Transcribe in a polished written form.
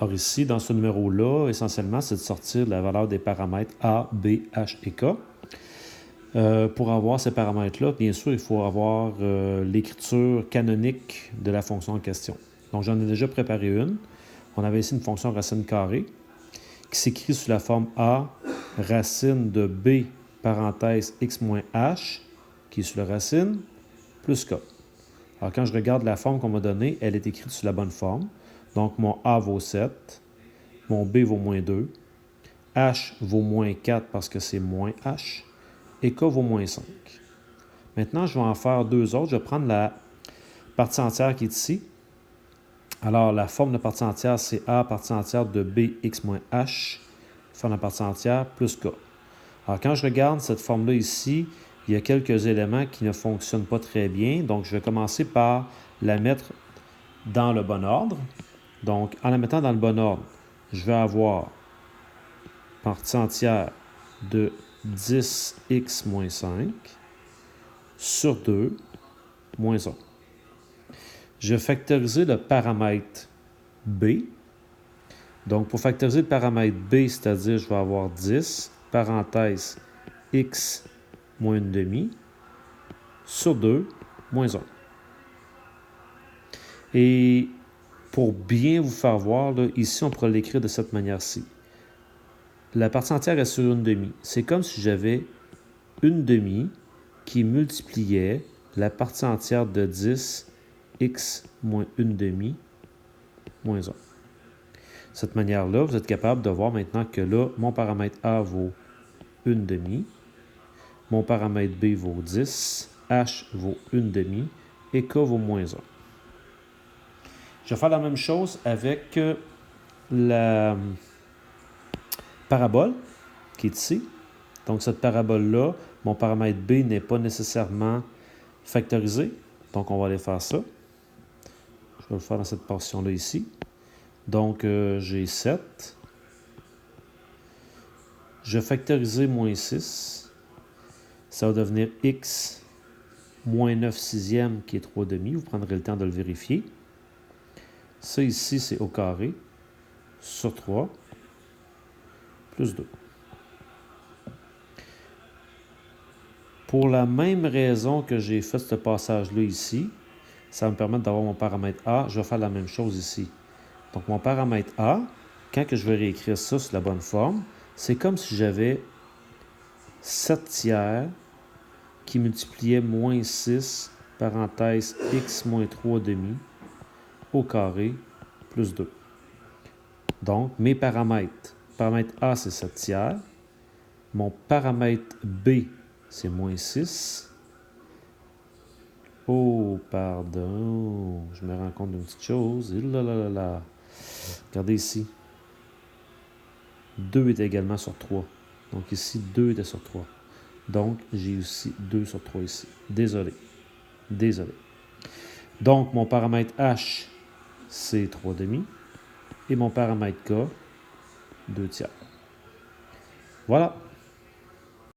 Alors ici, dans ce numéro-là, essentiellement, c'est de sortir la valeur des paramètres A, B, H et K. Pour avoir ces paramètres-là, bien sûr, il faut avoir l'écriture canonique de la fonction en question. Donc, j'en ai déjà préparé une. On avait ici une fonction racine carrée qui s'écrit sous la forme A, racine de B, parenthèse x moins h, qui est sous la racine, plus k. Alors, quand je regarde la forme qu'on m'a donnée, elle est écrite sous la bonne forme. Donc, mon A vaut 7, mon B vaut moins 2, H vaut moins 4 parce que c'est moins H, et K vaut moins 5. Maintenant, je vais en faire deux autres. Je vais prendre la partie entière qui est ici. Alors, la forme de partie entière, c'est A partie entière de B, x moins H, forme de partie entière, plus K. Alors, quand je regarde cette forme-là ici, il y a quelques éléments qui ne fonctionnent pas très bien. Donc, je vais commencer par la mettre dans le bon ordre. Donc, en la mettant dans le bon ordre, je vais avoir partie entière de 10x moins 5 sur 2 moins 1. Je vais factoriser le paramètre B. Donc, pour factoriser le paramètre B, c'est-à-dire je vais avoir 10, parenthèse, x moins 1 demi, sur 2, moins 1. Et pour bien vous faire voir, là, ici, on pourrait l'écrire de cette manière-ci. La partie entière est sur 1 demi. C'est comme si j'avais 1 demi qui multipliait la partie entière de 10, x moins 1 demi, moins 1. De cette manière-là, vous êtes capable de voir maintenant que là, mon paramètre A vaut 1 demi, mon paramètre B vaut 10, H vaut 1 demi et K vaut moins 1. Je vais faire la même chose avec la parabole qui est ici. Donc, cette parabole-là, mon paramètre B n'est pas nécessairement factorisé. Donc, on va aller faire ça. Je vais le faire dans cette portion-là ici. Donc, j'ai 7. Je vais factoriser moins 6. Ça va devenir x moins 9 sixièmes qui est 3 demi. Vous prendrez le temps de le vérifier. Ça ici, c'est au carré sur 3 plus 2. Pour la même raison que j'ai fait ce passage-là ici, ça va me permettre d'avoir mon paramètre A. Je vais faire la même chose ici. Donc, mon paramètre A, quand que je vais réécrire ça sous la bonne forme, c'est comme si j'avais 7 tiers qui multipliait moins 6, parenthèse, x moins 3 demi, au carré, plus 2. Donc, mes paramètres. Paramètre A, c'est 7 tiers. Mon paramètre B, c'est moins 6. Oh, pardon. Je me rends compte d'une petite chose. Là. Regardez ici. 2 est également sur 3. Donc ici, 2 était sur 3. Donc, j'ai aussi 2 sur 3 ici. Désolé. Donc, mon paramètre H, c'est 3 demi. Et mon paramètre K, 2 tiers. Voilà.